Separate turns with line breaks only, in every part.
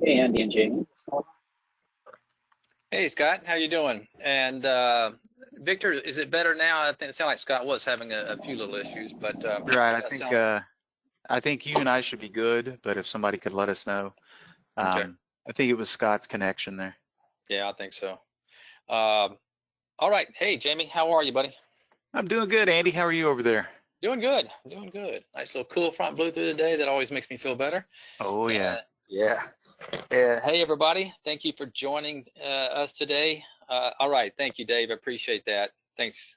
Hey, Andy and Jamie. What's going
Hey Scott, how you doing? And Victor, is it better now? I think it sounded like Scott was having a few little issues, but
Right.
does that sound
I think you and I should be good, but if somebody could let us know.
okay?
I think it was Scott's connection there.
Yeah, I think so. Um, all right. Hey Jamie, how are you, buddy?
I'm doing good, Andy. How are you over there?
Doing good. Doing good. Nice little cool front blew through today. That always makes me feel better.
Oh yeah.
Yeah. Hey everybody, thank you for joining us today. All right, thank you, Dave. I appreciate that. Thanks,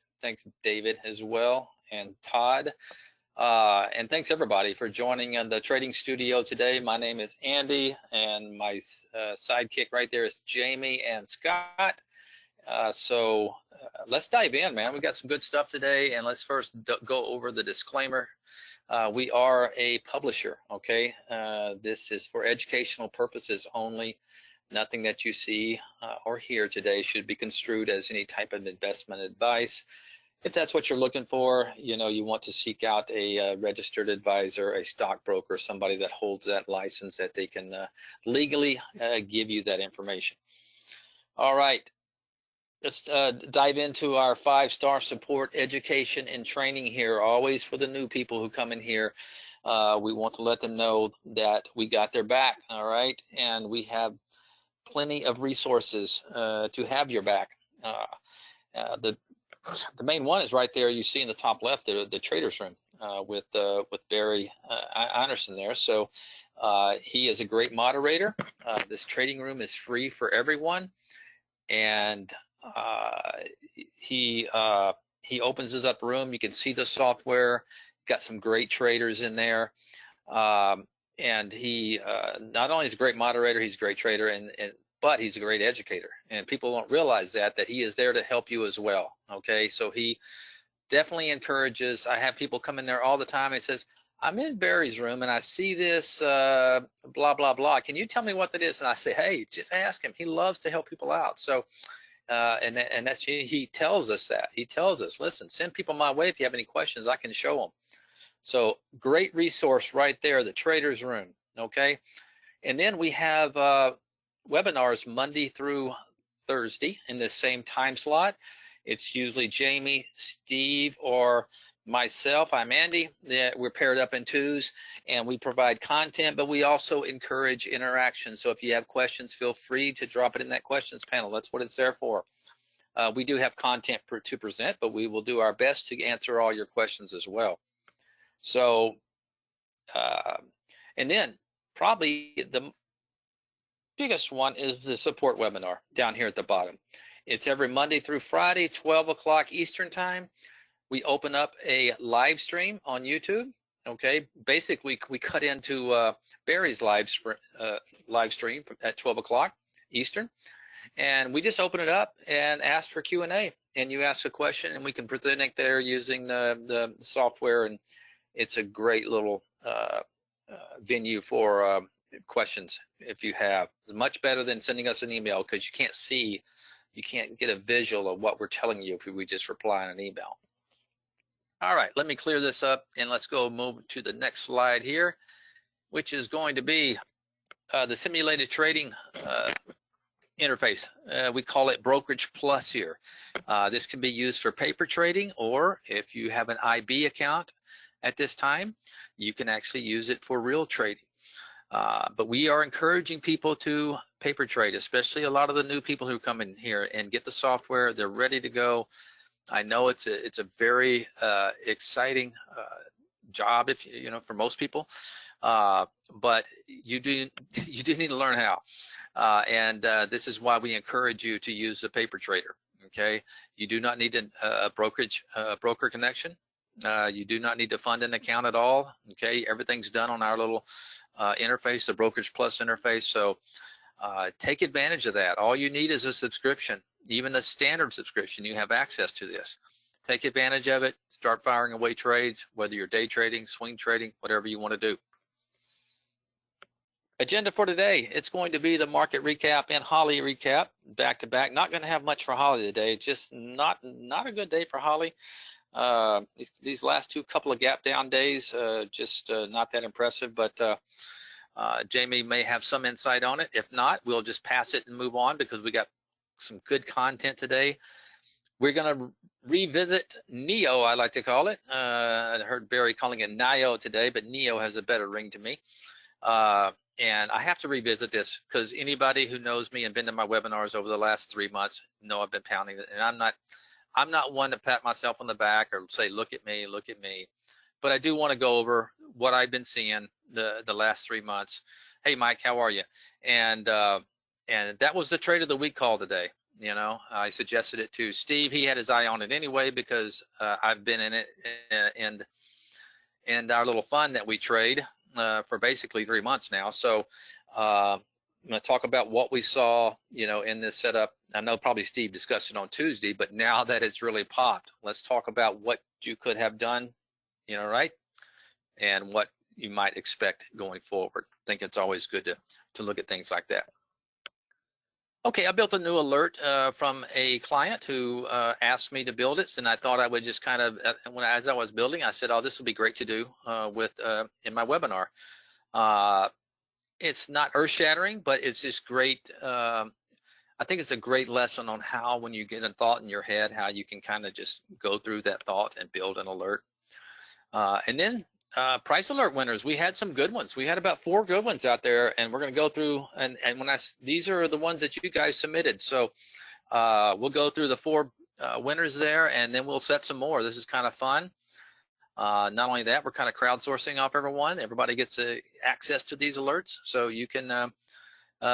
David, as well, and Todd. And thanks everybody for joining the trading studio today. My name is Andy, and my sidekick right there is Jamie and Scott. Let's dive in, man. We got some good stuff today, and let's first go over the disclaimer. We are a publisher, okay? This is for educational purposes only. Nothing that you see or hear today should be construed as any type of investment advice. If that's what you're looking for, you know, you want to seek out a registered advisor, a stockbroker, somebody that holds that license that they can legally give you that information. All right, let's dive into our 5-star support, education, and training here, always for the new people who come in here. We want to let them know that we got their back, all right? And we have plenty of resources to have your back. The main one is right there. You see in the top left, the traders room with Barry Anderson there. So he is a great moderator. This trading room is free for everyone, and he opens his up room. You can see the software. Got some great traders in there, and he not only is a great moderator, he's a great trader, but he's a great educator, and people don't realize that he is there to help you as well. Okay, so he definitely encourages. I have people come in there all the time. He says, I'm in Barry's room and I see this blah blah blah. Can you tell me what that is? And I say, hey, just ask him. He loves to help people out. So and that's, he tells us that. He tells us, listen, send people my way. If you have any questions, I can show them. So great resource right there, the traders room. Okay, and then we have webinars Monday through Thursday in the same time slot. It's usually Jamie, Steve, or myself. I'm Andy. We're paired up in twos, and we provide content, but we also encourage interaction. So if you have questions, feel free to drop it in that questions panel. That's what it's there for. We do have content to present, but we will do our best to answer all your questions as well. So, and then probably the biggest one is the support webinar down here at the bottom. It's every Monday through Friday, 12 o'clock Eastern time. We open up a live stream on YouTube. Okay, basically we cut into Barry's live stream at 12 o'clock Eastern, and we just open it up and ask for Q&A. And you ask a question, and we can present it there using the software, and it's a great little venue for questions if you have. It's much better than sending us an email, because you can't get a visual of what we're telling you if we just reply on an email. All right, let me clear this up, and let's go move to the next slide here, which is going to be the simulated trading interface. We call it Brokerage Plus here. This can be used for paper trading, or if you have an IB account at this time, you can actually use it for real trading. But we are encouraging people to paper trade, especially a lot of the new people who come in here and get the software. They're ready to go. I know it's a very exciting job, if you know, for most people, but you do need to learn how, and this is why we encourage you to use the paper trader. Okay, you do not need a broker connection. You do not need to fund an account at all. Okay, everything's done on our little interface, the Brokerage Plus interface. So take advantage of that. All you need is a subscription, even a standard subscription. You have access to this. Take advantage of it. Start firing away trades, whether you're day trading, swing trading, whatever you want to do. Agenda for today, it's going to be the market recap and Holly recap back to back. Not going to have much for Holly today. Just not a good day for Holly. These last couple of gap down days, just not that impressive. But Jamie may have some insight on it. If not, we'll just pass it and move on because we got some good content today. We're going to revisit Neo, I like to call it. I heard Barry calling it Nio today, but Neo has a better ring to me. And I have to revisit this because anybody who knows me and been to my webinars over the last 3 months know I've been pounding it. And I'm not one to pat myself on the back or say, look at me, look at me. But I do want to go over what I've been seeing the last 3 months. Hey, Mike, how are you? And that was the trade of the week call today. You know, I suggested it to Steve. He had his eye on it anyway because I've been in it and our little fund that we trade for basically 3 months now. So I'm going to talk about what we saw, you know, in this setup. I know probably Steve discussed it on Tuesday, but now that it's really popped, let's talk about what you could have done, you know, right? And what you might expect going forward. I think it's always good to look at things like that. Okay, I built a new alert from a client who asked me to build it, and I thought I would just kind of, as I was building, I said, oh, this will be great to do in my webinar. It's not earth-shattering, but it's just great. I think it's a great lesson on how, when you get a thought in your head, how you can kind of just go through that thought and build an alert. And then price alert winners, we had some good ones. We had about 4 good ones out there, and we're going to go through, and these are the ones that you guys submitted. So we'll go through the 4 winners there, and then we'll set some more. This is kind of fun. Not only that, we're kind of crowdsourcing off everyone. Everybody gets access to these alerts, so you can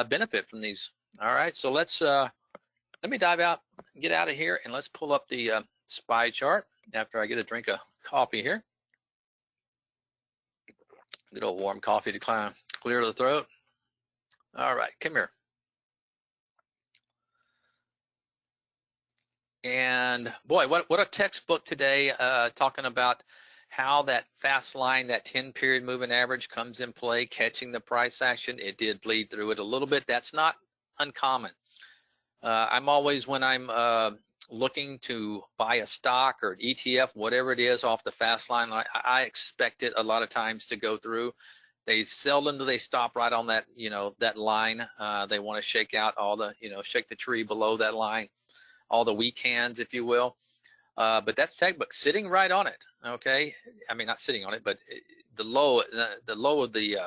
benefit from these. All right, so let me get out of here, and let's pull up the SPY chart after I get a drink of coffee here. Good old warm coffee to clear the throat. All right, come here. And boy, what a textbook today, talking about how that fast line, that 10-period moving average comes in play, catching the price action. It did bleed through it a little bit. That's not uncommon. I'm always, when I'm looking to buy a stock or an ETF, whatever it is, off the fast line, I expect it a lot of times to go through. They seldom do they stop right on that, you know, that line. They want to shake out all the, you know, shake the tree below that line, all the weak hands, if you will. But that's textbook, sitting right on it. Okay, I mean, not sitting on it, but the low of the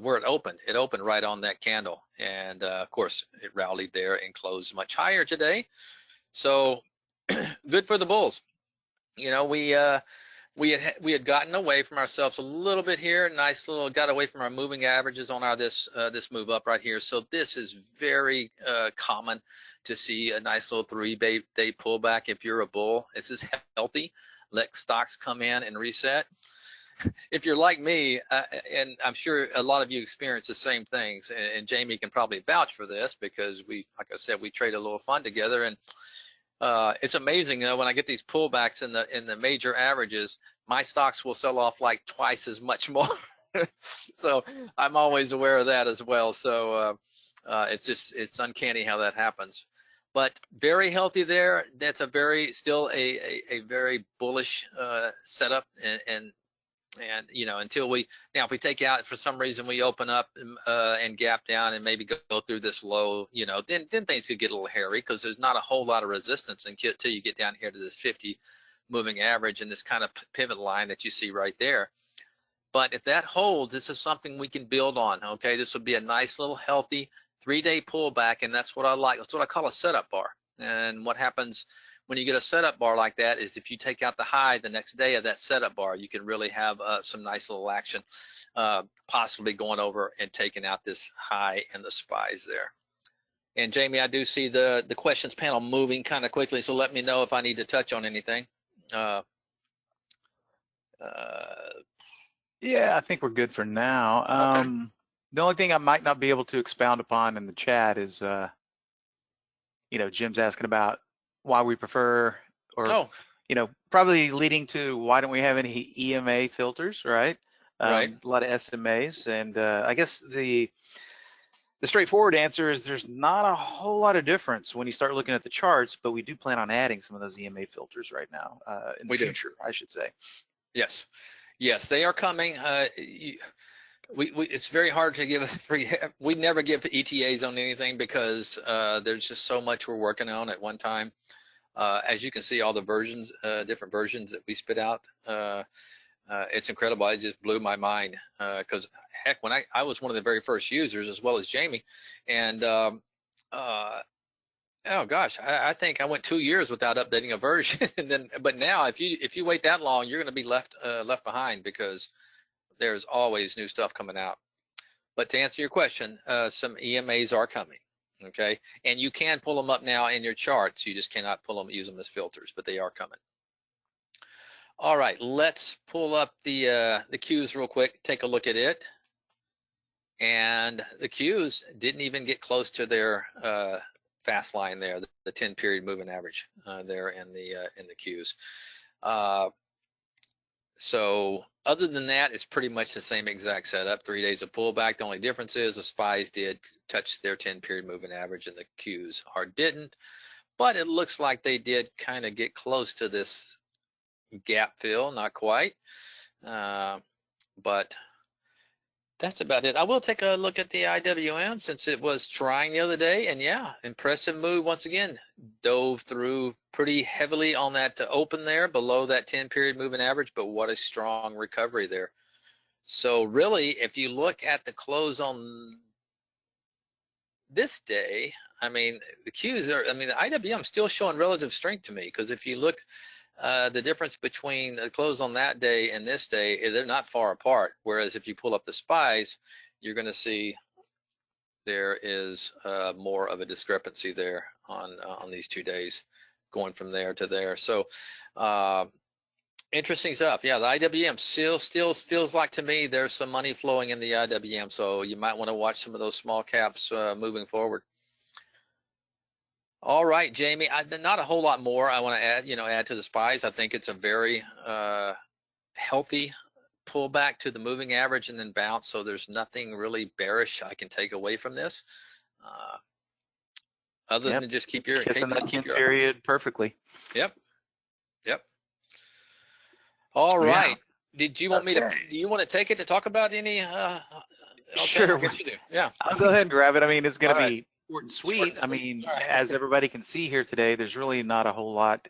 where it opened right on that candle, and of course it rallied there and closed much higher today. So good for the bulls. You know, we had gotten away from ourselves a little bit here. Nice little got away from our moving averages on our this move up right here. So this is very common to see a nice little 3-day pullback if you're a bull. This is healthy. Let stocks come in and reset. If you're like me, and I'm sure a lot of you experience the same things, and Jamie can probably vouch for this because we, like I said, we trade a little fund together, and it's amazing, you know, when I get these pullbacks in the major averages, my stocks will sell off like twice as much more. So I'm always aware of that as well. So it's uncanny how that happens. But very healthy there. That's still a very bullish setup, and you know, until if we take out, for some reason we open up and gap down and maybe go through this low, you know, then things could get a little hairy because there's not a whole lot of resistance until you get down here to this 50 moving average and this kind of pivot line that you see right there. But if that holds, this is something we can build on. Okay, this will be a nice little healthy 3-day pullback, and that's what I like. That's what I call a setup bar. And what happens when you get a setup bar like that is if you take out the high the next day of that setup bar, you can really have some nice little action, possibly going over and taking out this high and the SPYs there. And Jamie, I do see the questions panel moving kind of quickly, so let me know if I need to touch on anything.
Yeah, I think we're good for now.
Okay.
The only thing I might not be able to expound upon in the chat is, you know, Jim's asking about why we prefer, or, you know, probably leading to why don't we have any EMA filters, right?
Right.
A lot of SMAs, and I guess the straightforward answer is there's not a whole lot of difference when you start looking at the charts, but we do plan on adding some of those EMA filters right now, in the future, I should say.
Yes, they are coming. it's very hard to give us free. We never give ETAs on anything because there's just so much we're working on at one time. As you can see, all the versions, different versions that we spit out. It's incredible. It just blew my mind because heck, when I was one of the very first users as well as Jamie, and oh gosh, I think I went 2 years without updating a version, and then but now if you wait that long, you're going to be left behind because there's always new stuff coming out. But to answer your question, some EMAs are coming. Okay, and you can pull them up now in your charts. You just cannot use them as filters, but they are coming. All right, let's pull up the cues real quick. Take a look at it. And the cues didn't even get close to their fast line there, the 10-period moving average there in the cues. So other than that, it's pretty much the same exact setup. 3 days of pullback. The only difference is the SPYs did touch their 10-period moving average and the cues didn't. But it looks like they did kind of get close to this gap fill, not quite. But that's about it. I will take a look at the IWM since it was trying the other day, and yeah, impressive move once again. Dove through pretty heavily on that to open there below that 10-period moving average, but what a strong recovery there. So really, if you look at the close on this day, I mean, the cues are, I mean, the IWM still showing relative strength to me because if you look the difference between the close on that day and this day, they're not far apart. Whereas if you pull up the SPYs, you're going to see there is more of a discrepancy there on these 2 days, going from there to there. So interesting stuff. Yeah, the IWM still feels like to me there's some money flowing in the IWM. So you might want to watch some of those small caps moving forward. All right, Jamie, not a whole lot more I want to add to the SPYs. I think it's a very healthy pullback to the moving average and then bounce. So there's nothing really bearish I can take away from this, other than just keep your
kissing that 10 period perfectly.
Yep. All right. Yeah. Did you want me to? Do you want to take it to talk about any? Okay,
sure.
I guess you do. Yeah.
I'll go ahead and grab it. I mean, it's going to be short and sweet. I mean, as everybody can see here today, there's really not a whole lot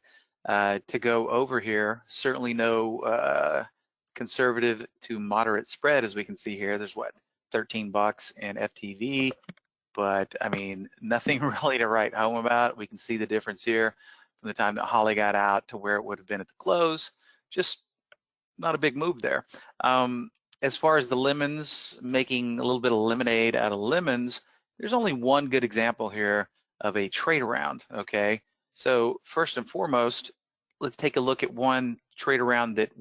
to go over here. Certainly no conservative to moderate spread, as we can see here. There's what, 13 bucks in FTV, but I mean, nothing really to write home about. We can see the difference here from the time that Holly got out to where it would have been at the close. Just not a big move there. As far as the lemons, making a little bit of lemonade out of lemons, there's only one good example here of a trade around, okay? So first and foremost, let's take a look at one trade around that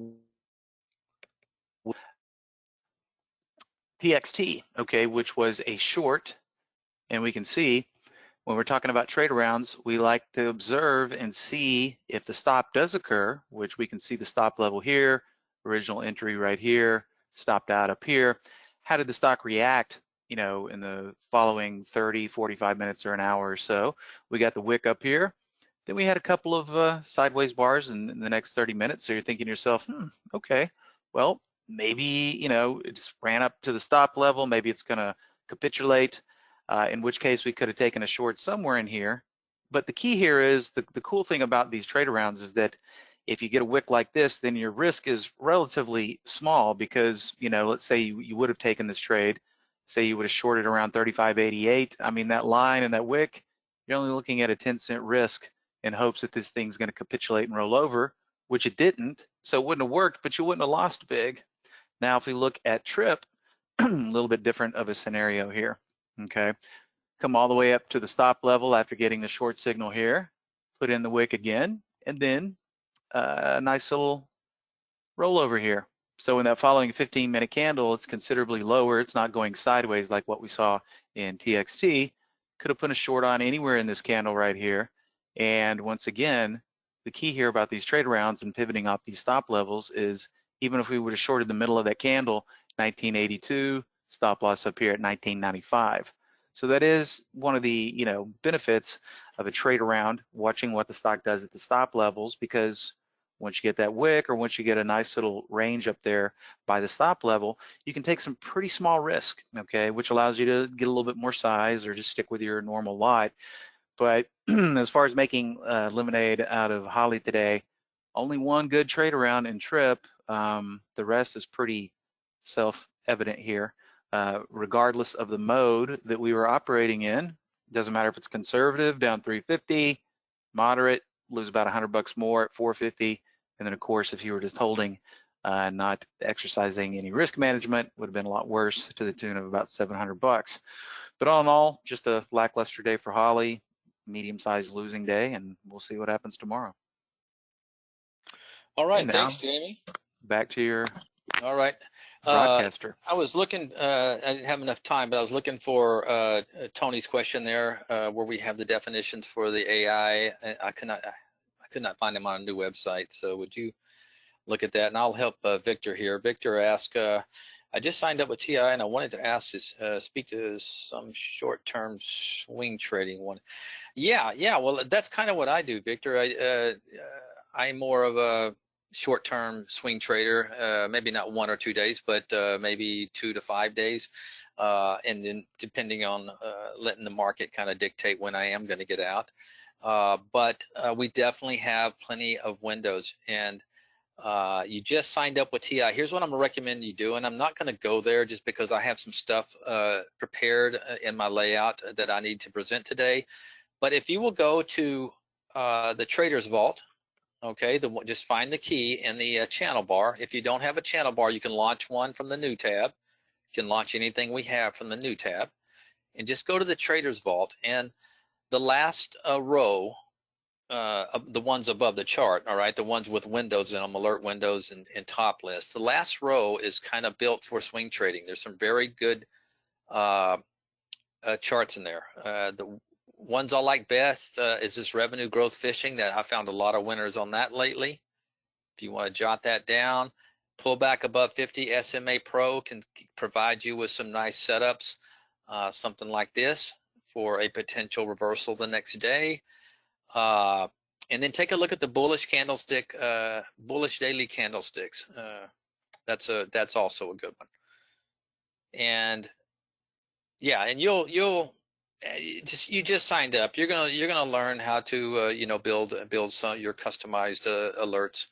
TXT, okay, which was a short, and we can see when we're talking about trade arounds, we like to observe and see if the stop does occur, which we can see the stop level here, original entry right here, stopped out up here. How did the stock react, in the following 30, 45 minutes or an hour or so? We got the wick up here. Then we had a couple of sideways bars in the next 30 minutes. So you're thinking to yourself, okay, well, maybe, it just ran up to the stop level. Maybe it's going to capitulate, in which case we could have taken a short somewhere in here. But the key here is the cool thing about these trade arounds is that if you get a wick like this, then your risk is relatively small because, let's say you would have taken this trade, say you would have shorted around 35.88. I mean, that line and that wick, you're only looking at a 10-cent risk in hopes that this thing's going to capitulate and roll over, which it didn't. So it wouldn't have worked, but you wouldn't have lost big. Now, if we look at Trip, a little bit different of a scenario here, okay? Come all the way up to the stop level after getting the short signal here, put in the wick again, and then a nice little rollover here. So in that following 15-minute candle, it's considerably lower. It's not going sideways like what we saw in TXT. Could have put a short on anywhere in this candle right here. And once again, the key here about these trade rounds and pivoting off these stop levels is even if we would have shorted the middle of that candle, 1982, stop loss up here at 1995. So that is one of the benefits of a trade around, watching what the stock does at the stop levels, because once you get that wick, or once you get a nice little range up there by the stop level, you can take some pretty small risk, okay, which allows you to get a little bit more size or just stick with your normal lot. But as far as making lemonade out of holly today, only one good trade around in Trip. The rest is pretty self-evident here. Regardless of the mode that we were operating in, doesn't matter if it's conservative, down 350, moderate, lose about $100 more at 450, and then of course, if you were just holding, not exercising any risk management, would have been a lot worse, to the tune of about $700. But all in all, just a lackluster day for holly, medium-sized losing day, and we'll see what happens tomorrow.
All right, thanks, Jamie.
Back to your
all right
broadcaster.
I was looking, I didn't have enough time, but I was looking for Tony's question there, where we have the definitions for the AI. I could not find them on a new website. So would you look at that? And I'll help Victor here. Victor asked, I just signed up with TI and I wanted to ask this, speak to some short-term swing trading one. Yeah. Well, that's kind of what I do, Victor. I'm more of a short-term swing trader, maybe not 1 or 2 days, but maybe 2 to 5 days, and then depending on letting the market kind of dictate when I am going to get out. But we definitely have plenty of windows, and you just signed up with TI. Here's what I'm gonna recommend you do, and I'm not going to go there just because I have some stuff prepared in my layout that I need to present today. But if you will go to the Trader's Vault, okay, just find the key in the channel bar. If you don't have a channel bar, you can launch one from the new tab. You can launch anything we have from the new tab, and just go to the Trader's Vault, and the last row, the ones above the chart, all right, the ones with windows in them, alert windows and top list. The last row is kind of built for swing trading. There's some very good charts in there. The ones I like best is this revenue growth fishing, that I found a lot of winners on that lately. If you want to jot that down, pull back above 50 SMA Pro can provide you with some nice setups, something like this for a potential reversal the next day. And then take a look at the bullish candlestick, bullish daily candlesticks. That's also a good one. And yeah, and you just signed up. You're gonna learn how to build some your customized alerts.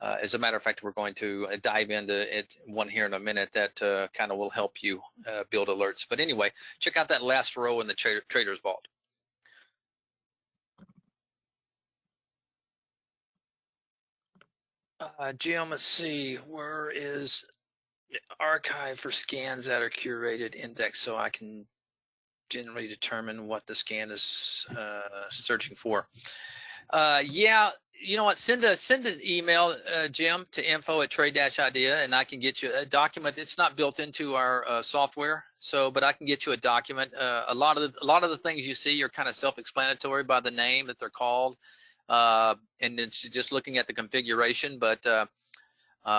As a matter of fact, we're going to dive into it one here in a minute that kind of will help you build alerts. But anyway, check out that last row in the Trader's Vault. Jim, let's see, where is the archive for scans that are curated index, so I can generally determine what the scan is searching for. Yeah, you know what? Send an email, Jim, to info@trade-idea, and I can get you a document. It's not built into our software, but I can get you a document. A lot of the things you see are kind of self-explanatory by the name that they're called, and it's just looking at the configuration. But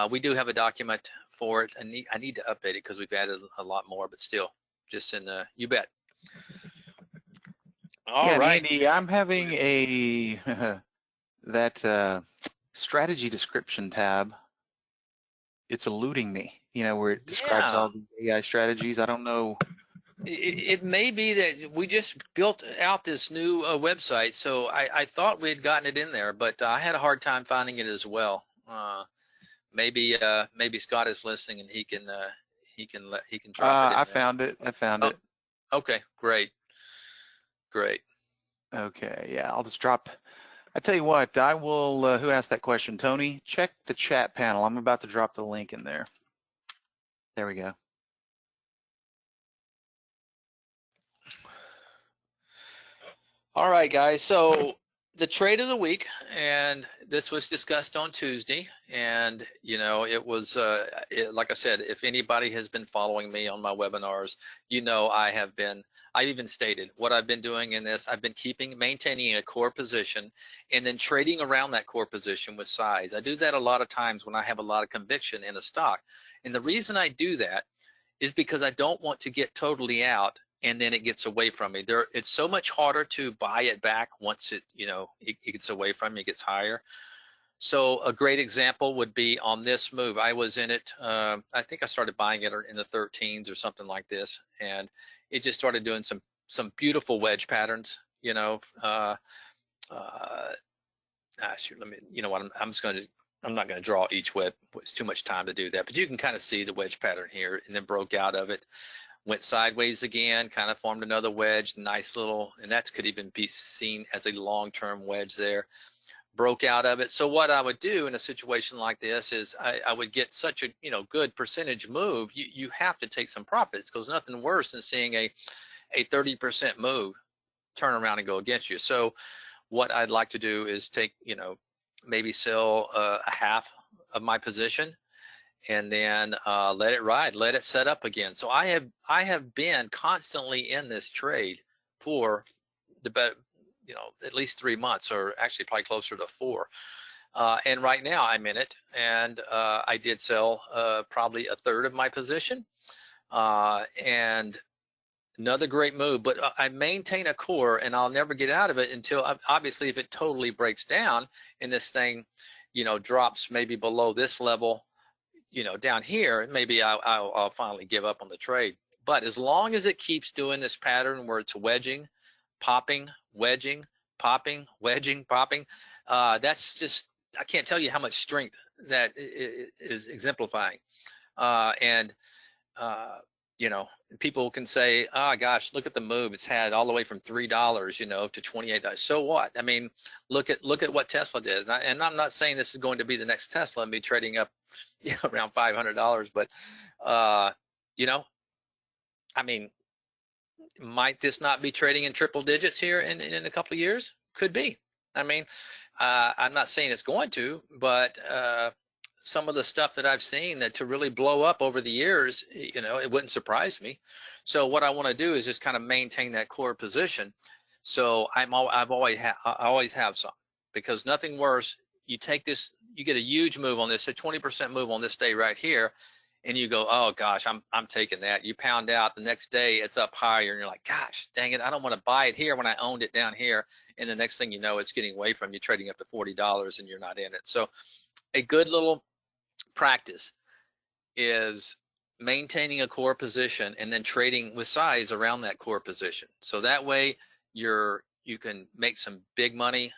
we do have a document for it, and I need to update it because we've added a lot more. But still, just you bet. All right,
Andy, I'm having that strategy description tab. It's eluding me, where it describes all the AI strategies. I don't know.
It may be that we just built out this new website, so I thought we had gotten it in there, but I had a hard time finding it as well. Maybe Scott is listening and he can drop it in there.
I found it.
Okay, great.
Okay, yeah, I'll just drop. I tell you what, I will. Who asked that question? Tony, check the chat panel. I'm about to drop the link in there. There we go.
All right, guys. So the trade of the week, and this was discussed on Tuesday, and it was like I said, if anybody has been following me on my webinars, I've even stated what I've been doing in this. I've been maintaining a core position and then trading around that core position with size. I do that a lot of times when I have a lot of conviction in a stock, and the reason I do that is because I don't want to get totally out and then it gets away from me. It's so much harder to buy it back once it gets away from me, it gets higher. So a great example would be on this move. I was in it, I think I started buying it in the 13s or something like this, and it just started doing some beautiful wedge patterns, you know. Shoot, let me, you know what, I'm not going to draw each wedge. It's too much time to do that, but you can kind of see the wedge pattern here, and then broke out of it, went sideways again, kind of formed another wedge, nice little, and that could even be seen as a long-term wedge there. Broke out of it. So what I would do in a situation like this is I would get such a, you know, good percentage move. You have to take some profits, because nothing worse than seeing a 30% move turn around and go against you. So what I'd like to do is take, you know, maybe sell a half of my position, and then let it ride, let it set up again. So I have been constantly in this trade for the, you know, at least 3 months, or actually probably closer to 4. And right now I'm in it, and I did sell probably a third of my position, and another great move. But I maintain a core, and I'll never get out of it until, obviously, if it totally breaks down and this thing, you know, drops maybe below this level, you know, down here, maybe I'll finally give up on the trade. But as long as it keeps doing this pattern where it's wedging, popping, wedging, popping, wedging, popping, that's just, I can't tell you how much strength that is exemplifying. And you know, people can say, oh gosh, look at the move. It's had all the way from $3, you know, to $28. So what? I mean, look at what Tesla did. And I'm not saying this is going to be the next Tesla and be trading up, you know, around $500, but you know, I mean, might this not be trading in triple digits here in a couple of years? Could be. I mean, I'm not saying it's going to, but some of the stuff that I've seen that to really blow up over the years, you know, it wouldn't surprise me. So what I want to do is just kind of maintain that core position. So I always have some, because nothing worse. You take this, you get a huge move on this, a 20% move on this day right here, and you go, oh gosh, I'm taking that. You pound out, the next day it's up higher, and you're like, gosh, dang it, I don't want to buy it here when I owned it down here. And the next thing you know, it's getting away from you, trading up to $40, and you're not in it. So a good little practice is maintaining a core position and then trading with size around that core position. So that way you can make some big money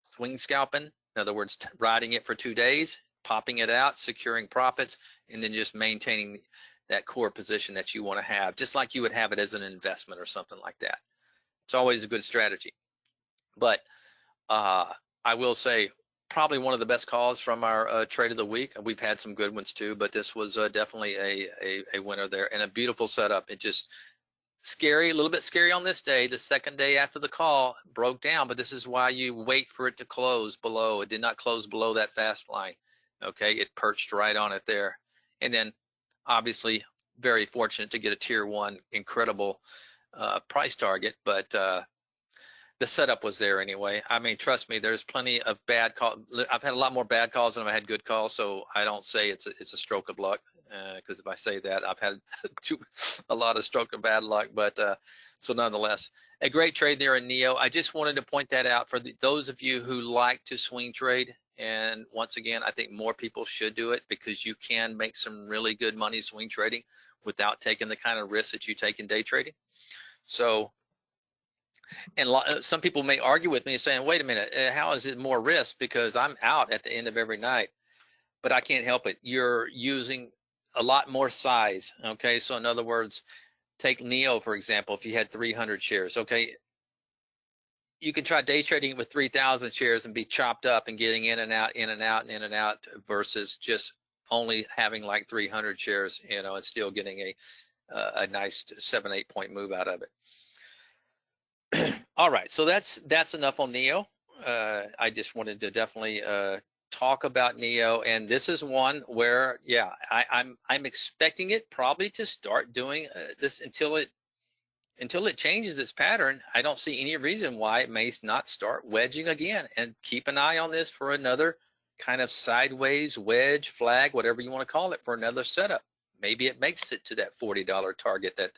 swing scalping. In other words, riding it for 2 days, popping it out, securing profits, and then just maintaining that core position that you want to have, just like you would have it as an investment or something like that. It's always a good strategy. But I will say, probably one of the best calls from our trade of the week. We've had some good ones too, but this was definitely a winner there, and a beautiful setup. It just scary, a little bit scary on this day. The second day after the call broke down, but this is why you wait for it to close below. It did not close below that fast line. Okay, it perched right on it there, and then obviously very fortunate to get a tier 1 incredible price target, but the setup was there anyway. I mean, trust me, there's plenty of bad calls. I've had a lot more bad calls than I've had good calls, so I don't say it's a stroke of luck, because if I say that, I've had a lot of stroke of bad luck. But so nonetheless, a great trade there in NEO. I just wanted to point that out for those of you who like to swing trade. And once again, I think more people should do it, because you can make some really good money swing trading without taking the kind of risks that you take in day trading. So, and some people may argue with me saying, wait a minute, how is it more risk? Because I'm out at the end of every night. But I can't help it. You're using a lot more size. Okay, so in other words, take NEO, for example. If you had 300 shares, okay, you can try day trading with 3,000 shares and be chopped up and getting in and out, in and out, and in and out, versus just only having like 300 shares, you know, and still getting a nice 7-8 point move out of it. All right, so that's enough on NEO. I just wanted to definitely talk about NEO, and this is one where, yeah, I'm expecting it probably to start doing this until it changes its pattern. I don't see any reason why it may not start wedging again, and keep an eye on this for another kind of sideways wedge, flag, whatever you want to call it, for another setup. Maybe it makes it to that $40 target that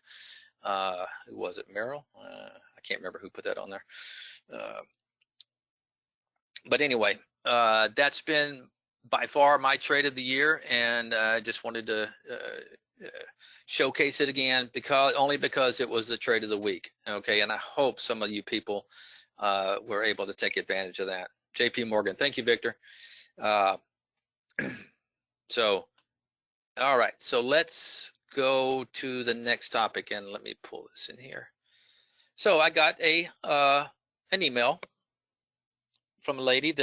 who was it, Merrill? I can't remember who put that on there. But anyway, That's been by far my trade of the year, and I just wanted to showcase it again only because it was the trade of the week. Okay, and I hope some of you people were able to take advantage of that. JP Morgan, thank you, Victor. So, all right, so let's go to the next topic, and let me pull this in here. So I got an email from a lady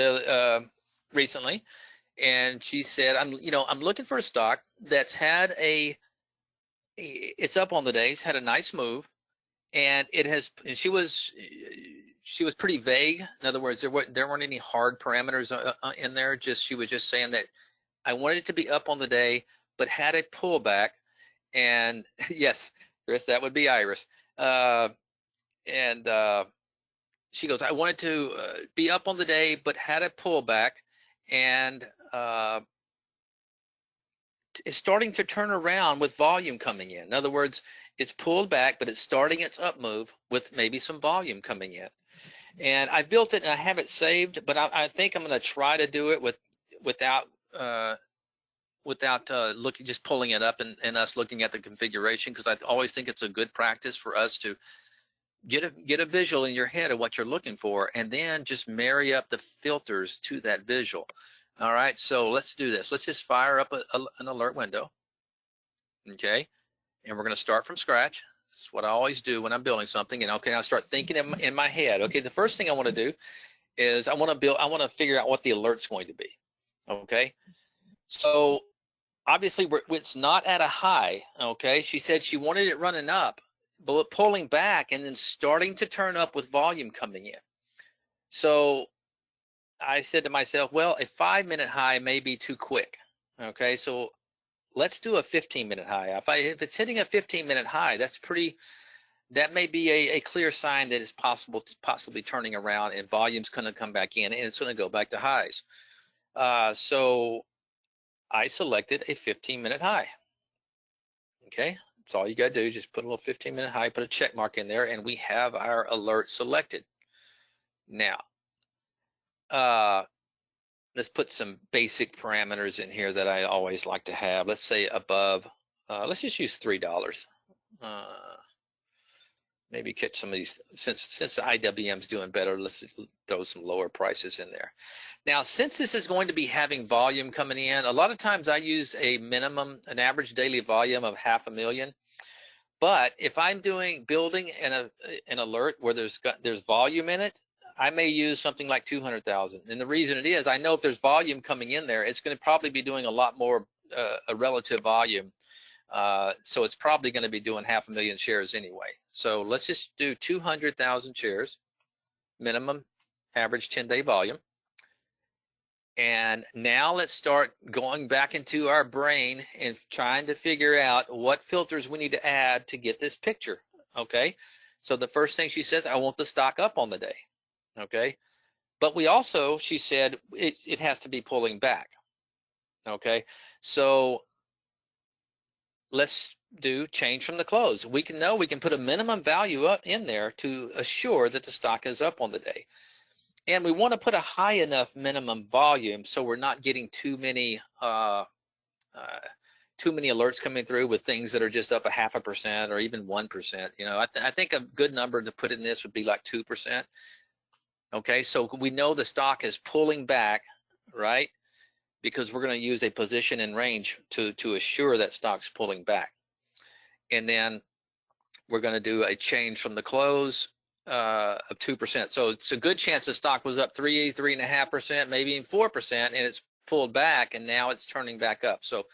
recently, and she said, I'm looking for a stock that's had it's up on the day, it's had a nice move, and she was pretty vague. In other words, there weren't any hard parameters in there. She was just saying that I wanted it to be up on the day, but had a pullback. And yes, Chris, that would be Iris. And she goes, I wanted to be up on the day, but had a pullback, and is starting to turn around with volume coming in. In other words, it's pulled back, but it's starting its up move with maybe some volume coming in. And I built it and I have it saved, but I think I'm going to try to do it without just pulling it up and us looking at the configuration, because I always think it's a good practice for us to get a visual in your head of what you're looking for, and then just marry up the filters to that visual. All right, so let's do this. Let's just fire up an alert window. Okay, and we're going to start from scratch. That's what I always do when I'm building something. And okay, I start thinking in my head. Okay, the first thing I want to do is I want to figure out what the alert's going to be. Okay, so obviously it's not at a high. Okay, she said she wanted it running up, but pulling back and then starting to turn up with volume coming in. So I said to myself, well, a 5-minute high may be too quick. Okay, so let's do a 15-minute high. If it's hitting a 15-minute high, that may be a clear sign that it's possibly turning around and volume's going to come back in and it's going to go back to highs. So I selected a 15-minute high. Okay, that's all you got to do. Just put a little 15-minute high, put a check mark in there, and we have our alert selected. Now, let's put some basic parameters in here that I always like to have. Let's say above, let's just use $3. Maybe catch some of these, since the IWM's doing better, let's throw some lower prices in there. Now, since this is going to be having volume coming in, a lot of times I use an average daily volume of 500,000. But if I'm building an alert where there's volume in it, I may use something like 200,000. And the reason it is, I know if there's volume coming in there, it's going to probably be doing a lot more a relative volume. So it's probably going to be doing 500,000 shares anyway. So let's just do 200,000 shares, minimum average 10-day volume. And now let's start going back into our brain and trying to figure out what filters we need to add to get this picture. Okay, so the first thing she says, I want the stock up on the day. Okay, but she said it has to be pulling back. Okay, so let's do change from the close. We can put a minimum value up in there to assure that the stock is up on the day. And we want to put a high enough minimum volume so we're not getting too many alerts coming through with things that are just up 0.5% or even 1%. I think a good number to put in this would be like 2%. Okay, so we know the stock is pulling back, right? Because we're going to use a position in range to assure that stock's pulling back. And then we're going to do a change from the close of 2%. So it's a good chance the stock was up 3.5%, maybe even 4%, and it's pulled back, and now it's turning back up. So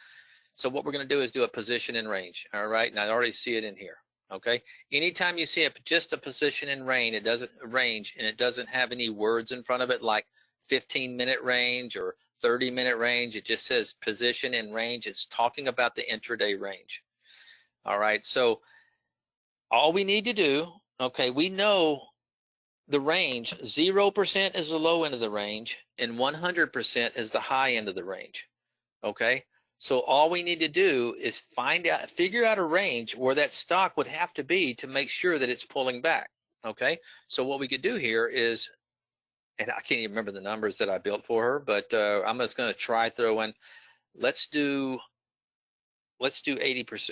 what we're going to do is do a position in range. All right, and I already see it in here. Okay, anytime you see just a position in range, and it doesn't have any words in front of it like 15-minute range or 30-minute range, it just says position in range. It's talking about the intraday range. All right, so all we need to do, okay, we know the range, 0% is the low end of the range and 100% is the high end of the range. Okay, so all we need to do is figure out a range where that stock would have to be to make sure that it's pulling back. Okay, so what we could do here is and I can't even remember the numbers that I built for her, but I'm just going to try throw in. Let's do 80%.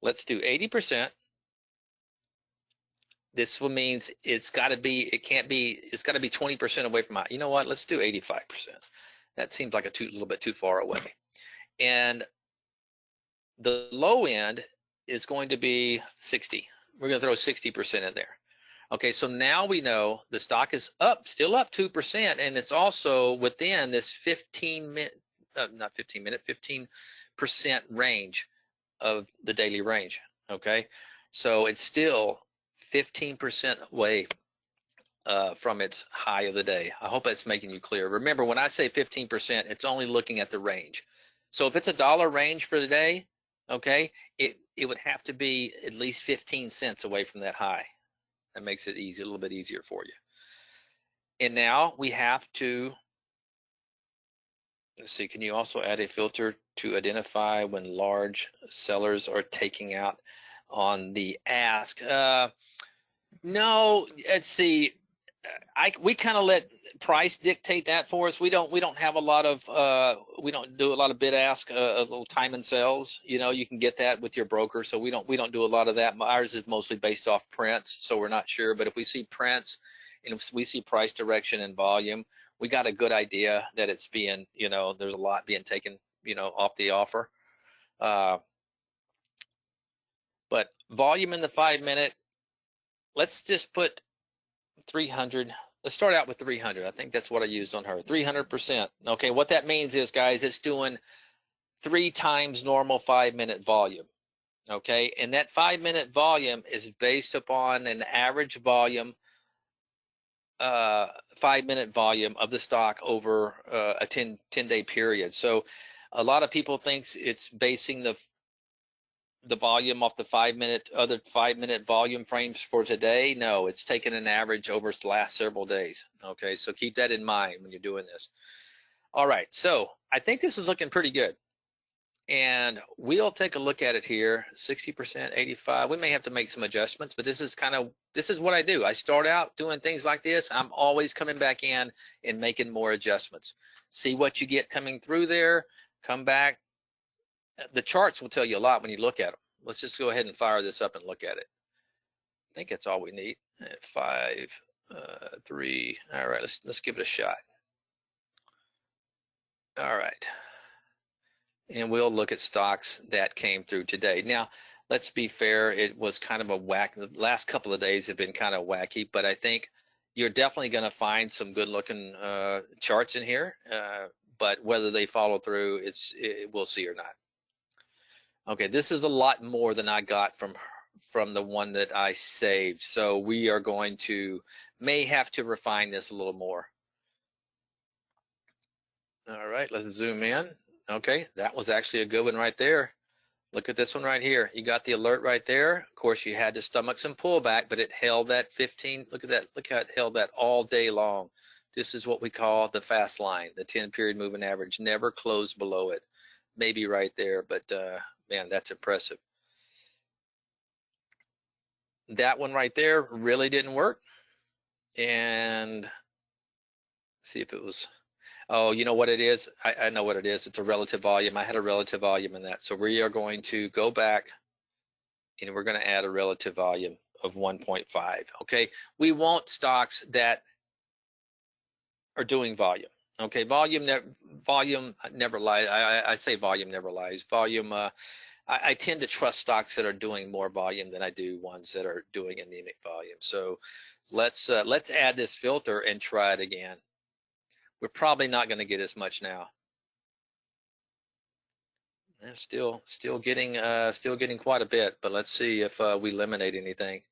Let's do 80%. This will means it's got to be, it can't be, it's got to be 20% away from my, you know what, let's do 85%. That seems like a little bit too far away. And the low end is going to be 60. We're going to throw 60% in there. Okay, so now we know the stock is up, still up 2%, and it's also within this 15% range of the daily range. Okay, so it's still 15% away from its high of the day. I hope that's making you clear. Remember, when I say 15%, it's only looking at the range. So if it's $1 range for the day, okay, it would have to be at least 15 cents away from that high. That makes it easy, a little bit easier for you. And now we have to, let's see, can you also add a filter to identify when large sellers are taking out on the ask? No, let's see. We kind of let price dictate that for us. We don't have a lot of we don't do a lot of bid ask, a little time and sells. You know, you can get that with your broker. So we don't do a lot of that. Ours is mostly based off prints, so we're not sure. But if we see prints and if we see price direction and volume, we got a good idea that it's being, you know, there's a lot being taken, you know, off the offer. But volume in the 5-minute, let's just put 300. Let's start out with 300. I think that's what I used on her. 300%. Okay, what that means is, guys, it's doing 3 times normal 5-minute volume. Okay, and that 5-minute volume is based upon an average volume, 5-minute volume of the stock over a 10-day period. So a lot of people thinks it's basing the volume off the 5-minute volume frames for today. No, it's taken an average over the last several days. Okay, so keep that in mind when you're doing this. All right, so I think this is looking pretty good. And we'll take a look at it here. 60%, 85. We may have to make some adjustments, but this is what I do. I start out doing things like this. I'm always coming back in and making more adjustments. See what you get coming through there, come back. The charts will tell you a lot when you look at them. Let's just go ahead and fire this up and look at it. I think that's all we need. 5, 3. All right, let's give it a shot. All right. And we'll look at stocks that came through today. Now, let's be fair. It was kind of a whack. The last couple of days have been kind of wacky, but I think you're definitely going to find some good-looking charts in here. But whether they follow through, we'll see or not. Okay, this is a lot more than I got from the one that I saved. So we are going to may have to refine this a little more. All right, let's zoom in. Okay, that was actually a good one right there. Look at this one right here. You got the alert right there. Of course, you had to stomach some pullback, but it held that 15. Look at that. Look how it held that all day long. This is what we call the fast line, the 10-period moving average. Never closed below it. Maybe right there, but man, that's impressive. That one right there really didn't work. And see if it was, oh, you know what it is? I know what it is. It's a relative volume. I had a relative volume in that. So we are going to go back and we're going to add a relative volume of 1.5. Okay, we want stocks that are doing volume. Okay, volume never lies. I say volume never lies. Volume, I tend to trust stocks that are doing more volume than I do ones that are doing anemic volume. So let's add this filter and try it again. We're probably not going to get as much now. Still getting quite a bit, but let's see if we eliminate anything.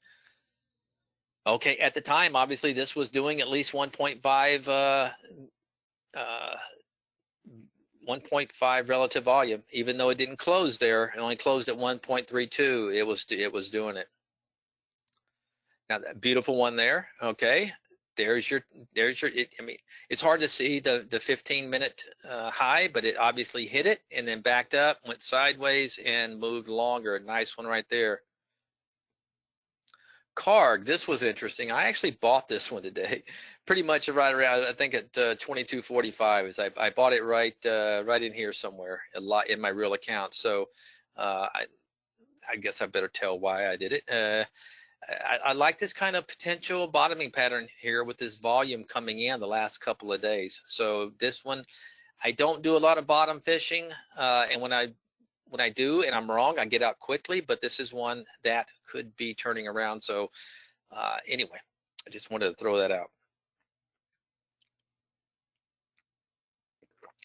Okay, at the time, obviously this was doing at least 1.5 1.5 relative volume, even though it didn't close there. It only closed at 1.32. It was doing it. Now that beautiful one there. Okay, there's your. I mean, it's hard to see the 15-minute high, but it obviously hit it and then backed up, went sideways, and moved longer. Nice one right there. Carg, this was interesting. I actually bought this one today, pretty much right around, I think at 22.45. Is I bought it right in here somewhere, a lot in my real account. So I guess I better tell why I did it. I like this kind of potential bottoming pattern here with this volume coming in the last couple of days. So this one, I don't do a lot of bottom fishing, and when I do and I'm wrong, I get out quickly, but this is one that could be turning around. So anyway, I just wanted to throw that out.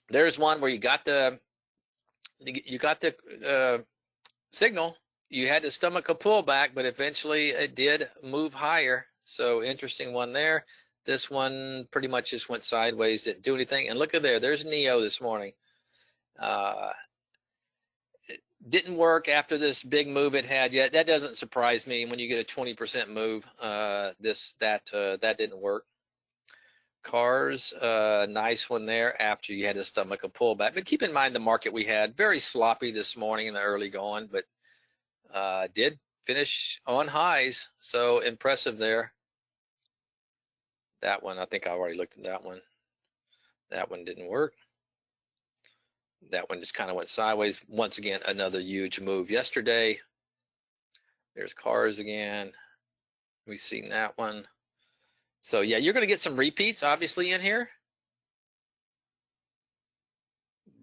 There's one where you got the signal. You had to stomach a pullback, but eventually it did move higher. So interesting one there. This one pretty much just went sideways, didn't do anything. And look at there, there's NEO this morning. It didn't work after this big move it had yet. That doesn't surprise me when you get a 20% move. That didn't work. Cars, nice one there after you had to stomach a pullback. But keep in mind the market we had, very sloppy this morning in the early going, but did finish on highs. So impressive there. That one, I think I already looked at that one. That one didn't work. That one just kind of went sideways. Once again, another huge move yesterday. There's cars again. We've seen that one. So yeah, you're going to get some repeats obviously in here.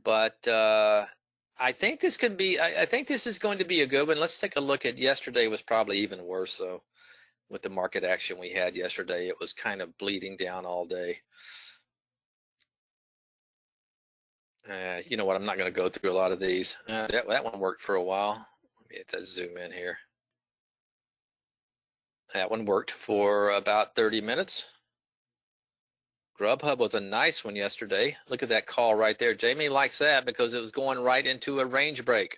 But I think this can be, I think this is going to be a good one. Let's take a look at yesterday. Was probably even worse though. With the market action we had yesterday, it was kind of bleeding down all day. You know what? I'm not going to go through a lot of these. That one worked for a while. Let me zoom in here. That one worked for about 30 minutes. Grubhub was a nice one yesterday. Look at that call right there. Jamie likes that because it was going right into a range break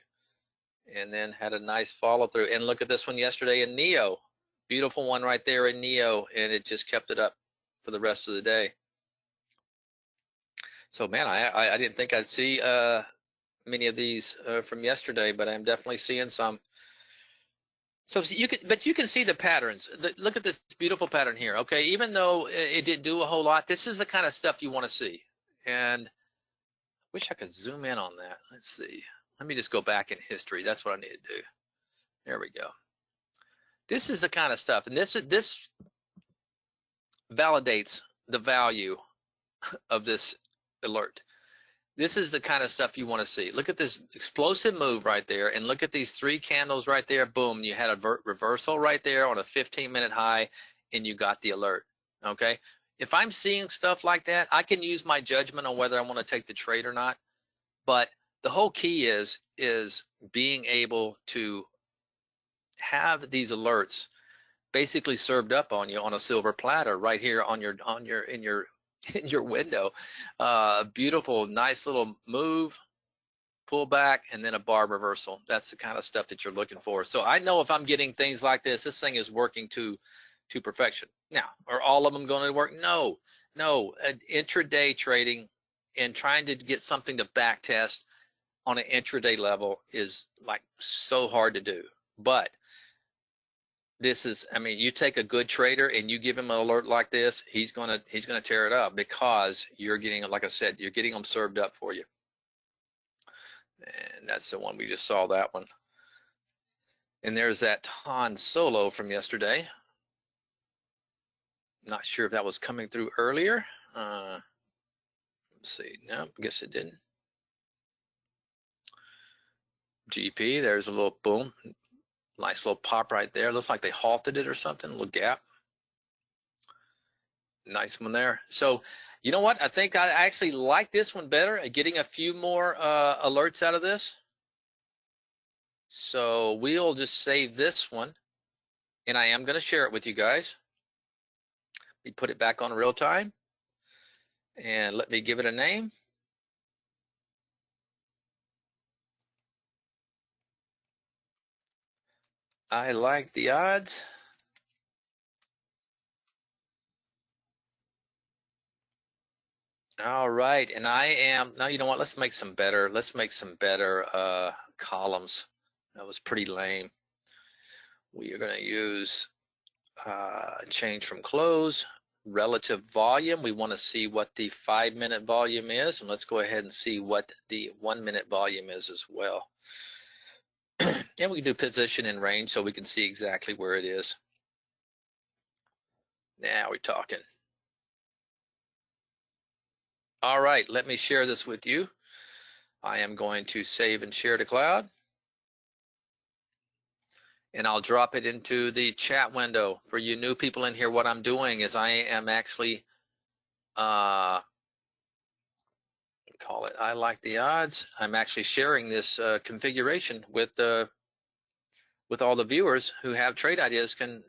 and then had a nice follow through. And look at this one yesterday in NEO. Beautiful one right there in NEO, and it just kept it up for the rest of the day. So man, I didn't think I'd see many of these from yesterday, but I'm definitely seeing some. So you can see the patterns. Look at this beautiful pattern here. Okay, even though it didn't do a whole lot, this is the kind of stuff you want to see. And I wish I could zoom in on that. Let's see. Let me just go back in history. That's what I need to do. There we go. This is the kind of stuff, and this validates the value of this alert. This is the kind of stuff you want to see. Look at this explosive move right there, and look at these 3 candles right there. Boom, you had a reversal right there on a 15-minute high, and you got the alert. Okay, if I'm seeing stuff like that, I can use my judgment on whether I want to take the trade or not. But the whole key is being able to have these alerts basically served up on you on a silver platter right here in your window. Beautiful, nice little move, pull back, and then a bar reversal. That's the kind of stuff that you're looking for. So I know if I'm getting things like this thing is working to perfection. Now, are all of them going to work? No. Intraday trading and trying to get something to back test on an intraday level is like so hard to do. But this is, I mean, you take a good trader and you give him an alert like this, he's gonna tear it up because you're getting, like I said, you're getting them served up for you. And that's the one we just saw, that one. And there's that Han Solo from yesterday. Not sure if that was coming through earlier. Let's see. No, I guess it didn't. GP, there's a little boom. Nice little pop right there. Looks like they halted it or something, a little gap. Nice one there. So, you know what? I think I actually like this one better, getting a few more alerts out of this. So we'll just save this one, and I am going to share it with you guys. We put it back on real time, and let me give it a name. I like the odds. All right, and I am now. You know what? Let's make some better columns. That was pretty lame. We are going to use change from close. Relative volume, we want to see what the 5-minute volume is, and let's go ahead and see what the 1-minute volume is as well. And we can do position and range so we can see exactly where it is. Now we're talking. All right, let me share this with you. I am going to save and share to cloud. And I'll drop it into the chat window. For you new people in here, what I'm doing is I am actually, call it, I like the odds. I'm actually sharing this configuration with all the viewers who have trade ideas can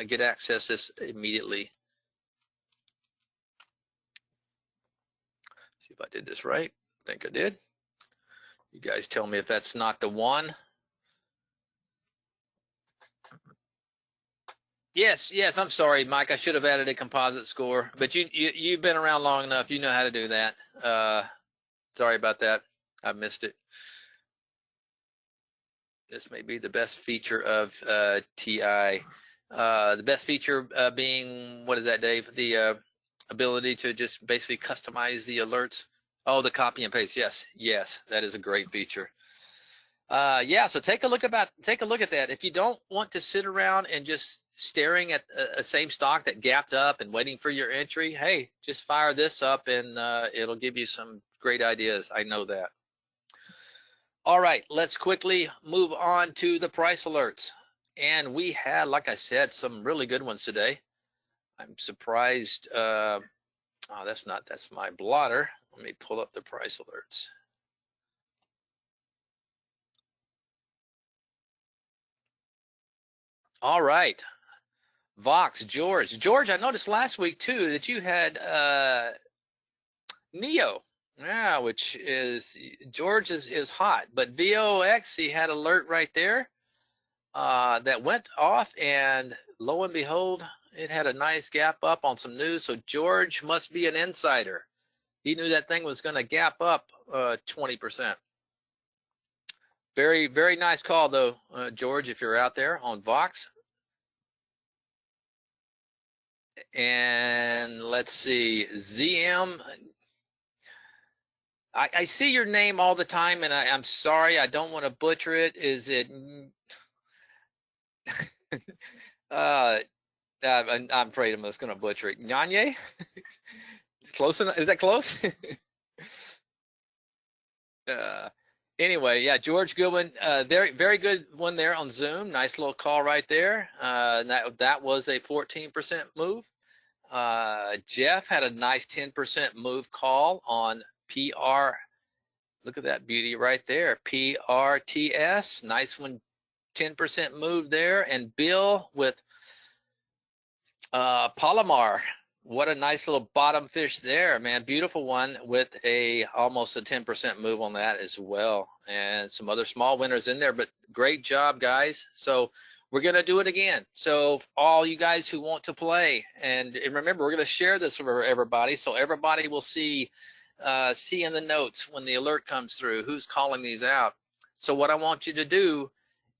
get access to this immediately. See if I did this right. I think I did. You guys tell me if that's not the one. Yes, I'm sorry, Mike. I should have added a composite score, but you've been around long enough. You know how to do that. Sorry about that. I missed it. This may be the best feature of TI. The best feature being, what is that, Dave? The ability to just basically customize the alerts. Oh, the copy and paste. Yes, that is a great feature. Yeah, so take a look at that. If you don't want to sit around and just staring at a same stock that gapped up and waiting for your entry, hey, just fire this up and it'll give you some great ideas. I know that. All right, let's quickly move on to the price alerts. And we had, like I said, some really good ones today. I'm surprised. Oh, that's my blotter. Let me pull up the price alerts. All right. Vox, George, I noticed last week too that you had Neo, yeah, which is George is hot, but VOX he had alert right there that went off, and lo and behold, it had a nice gap up on some news. So George must be an insider. He knew that thing was going to gap up 20%. Very, very nice call though, George, if you're out there on Vox. And let's see, ZM. I see your name all the time, and I'm sorry, I don't want to butcher it. Is it? I'm afraid I'm just going to butcher it. Nyanye? Close enough? Is that close? Anyway, yeah, George Goodwin, very, very good one there on Zoom. Nice little call right there. That was a 14% move. Jeff had a nice 10% move call on PR. Look at that beauty right there. PRTS, nice one, 10% move there. And Bill with Palomar, what a nice little bottom fish there, man. Beautiful one with almost a 10% move on that as well. And some other small winners in there, but great job, guys. So we're going to do it again. So all you guys who want to play, and remember, we're going to share this with everybody so everybody will see in the notes when the alert comes through who's calling these out. So what I want you to do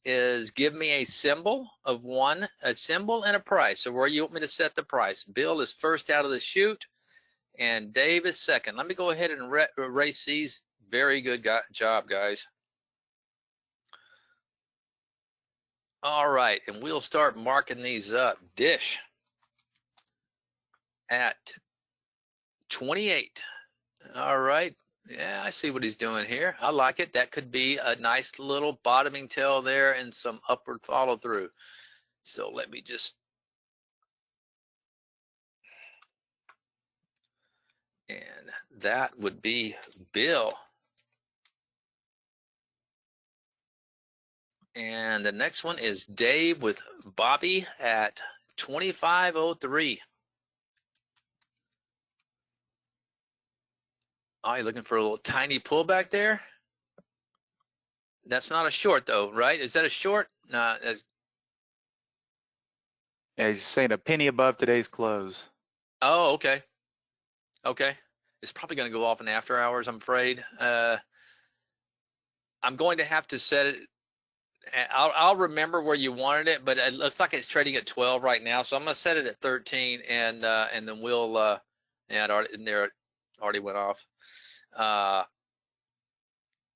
is give me a symbol of one, a symbol and a price. So where you want me to set the price. Bill is first out of the chute, and Dave is second. Let me go ahead and erase these. Very good job, guys. All right, and we'll start marking these up. Dish at 28. All right. Yeah, I see what he's doing here. I like it. That could be a nice little bottoming tail there and some upward follow through. So let me just, and that would be Bill. And the next one is Dave with Bobby at 25.03. Oh, you're looking for a little tiny pullback there? That's not a short though, right? Is that a short? No, that's...
Yeah, he's saying a penny above today's close.
Oh, okay. Okay. It's probably going to go off in after hours, I'm afraid. I'm going to have to set it. I'll remember where you wanted it, but it looks like it's trading at 12 right now. So I'm gonna set it at 13, and then we'll yeah, it already went off.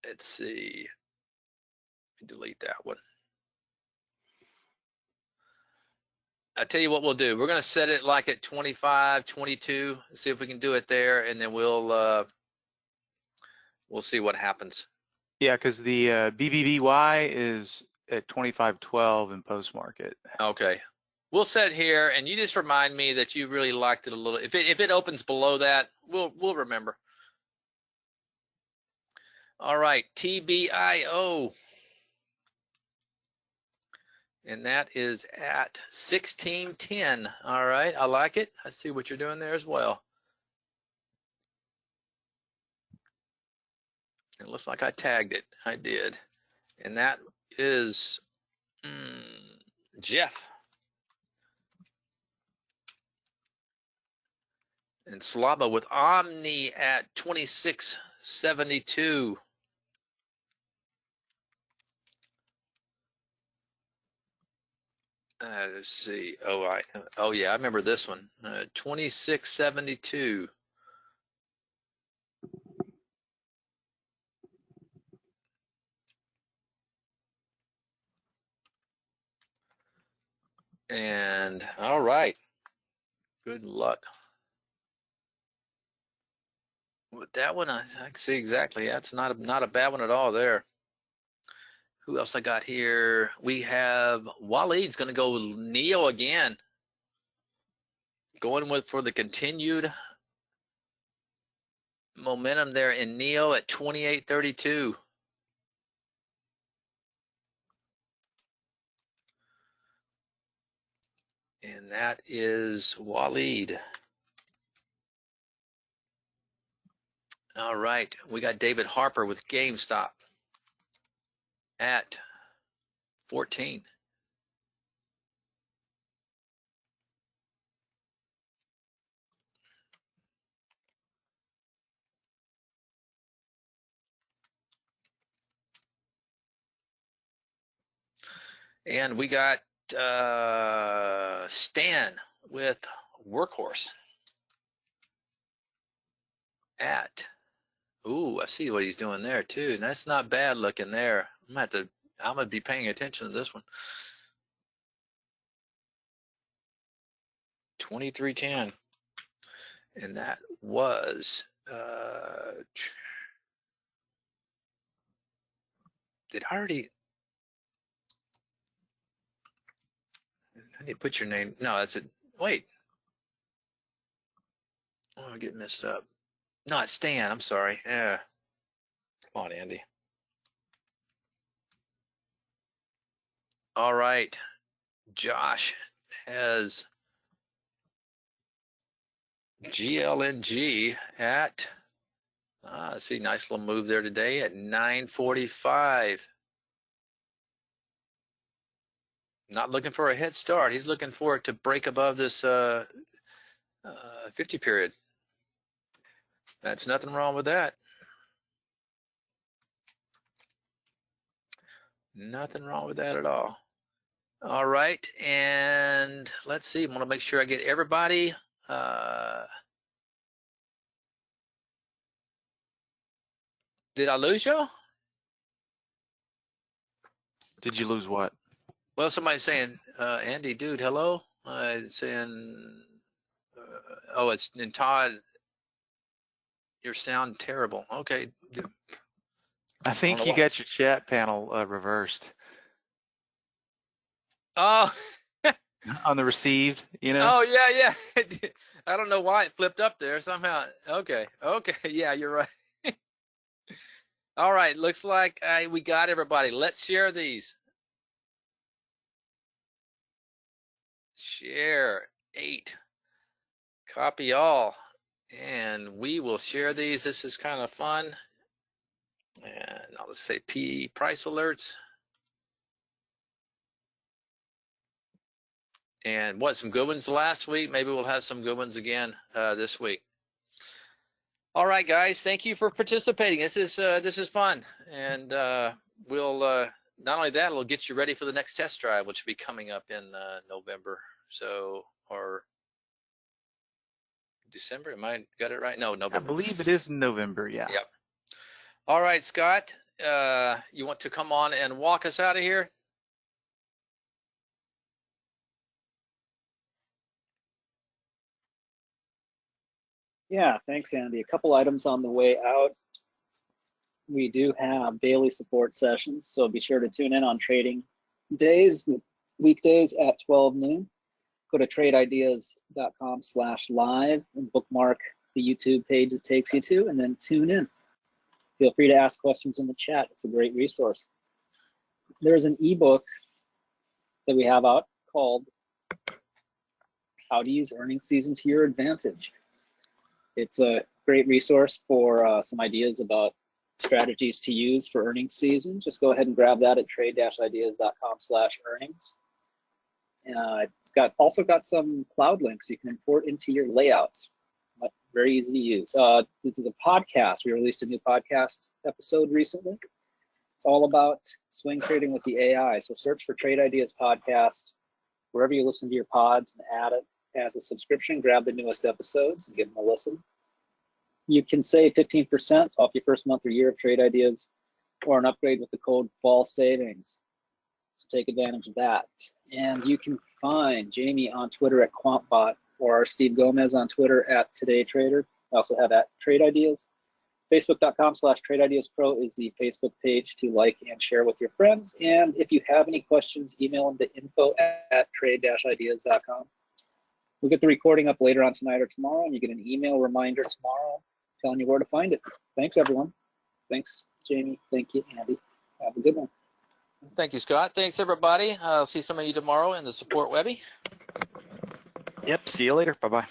Let's see. Delete that one. I tell you what we'll do. We're gonna set it like at 25, 22. See if we can do it there, and then we'll see what happens.
Yeah, because the BBBY is at 25.12 in post market.
Okay. We'll set here, and you just remind me that you really liked it a little. If it opens below that, we'll remember. All right, TBIO, and that is at 1610. All right, I like it. I see what you're doing there as well. It looks like I tagged it. I did, and that is Jeff. And Slava with Omni at 2672. Let's see. Oh yeah, I remember this one. 2672. And all right. Good luck. With that one, I can see exactly. That's not a bad one at all there. Who else I got here? We have Waleed's going to go Neo again. Going for the continued momentum there in Neo at 2832. And that is Waleed. All right, we got David Harper with GameStop at 14. And we got Stan with Workhorse at, ooh, I see what he's doing there too. That's not bad looking there. I'm gonna be paying attention to this one. 2310. And that was did I already, I need to put your name. No, that's it. Wait. Oh, I get messed up. No, it's Stan. I'm sorry. Yeah. Come on, Andy. All right. Josh has GLNG at, see, nice little move there today at 945. Not looking for a head start. He's looking for it to break above this 50 period. That's nothing wrong with that. Nothing wrong with that at all. All right, and let's see. I want to make sure I get everybody. Did I lose you?
Did you lose what?
Well, somebody's saying, Andy, dude, hello. Saying, oh, it's in Todd. Your sound terrible. Okay.
I think you got your chat panel reversed.
Oh.
On the received, you know?
Oh, yeah. I don't know why it flipped up there somehow. Okay. Yeah, you're right. All right. Looks like we got everybody. Let's share these. Share 8. Copy all. And we will share these. This is kind of fun. And I'll just say P price alerts. And what, some good ones last week? Maybe we'll have some good ones again this week. All right, guys. Thank you for participating. This is fun, and we'll not only that, it'll get you ready for the next test drive, which will be coming up in November. So, or December. Am I got it right? No, November.
I believe it is November. Yeah.
Yep. All right, Scott. You want to come on and walk us out of here?
Yeah, thanks, Andy. A couple items on the way out. We do have daily support sessions, so be sure to tune in on trading days, weekdays at 12 noon. Go to tradeIdeas.com/live and bookmark the YouTube page it takes you to, and then tune in. Feel free to ask questions in the chat. It's a great resource. There's an ebook that we have out called How to Use Earnings Season to Your Advantage. It's a great resource for some ideas about strategies to use for earnings season. Just go ahead and grab that at trade-ideas.com/earnings. It's also got some cloud links you can import into your layouts. Very easy to use. This is a podcast. We released a new podcast episode recently. It's all about swing trading with the AI. So search for Trade Ideas Podcast wherever you listen to your pods and add it as a subscription. Grab the newest episodes and give them a listen. You can save 15% off your first month or year of Trade Ideas or an upgrade with the code Fall Savings. So take advantage of that. And you can find Jamie on Twitter at QuantBot or Steve Gomez on Twitter at TodayTrader. I also have at Trade Ideas. Facebook.com/TradeIdeasPro is the Facebook page to like and share with your friends. And if you have any questions, email them to info@trade-ideas.com. We'll get the recording up later on tonight or tomorrow, and you get an email reminder tomorrow telling you where to find it. Thanks, everyone. Thanks, Jamie. Thank you, Andy. Have a good one.
Thank you, Scott. Thanks, everybody. I'll see some of you tomorrow in the support Webby.
Yep. See you later. Bye-bye.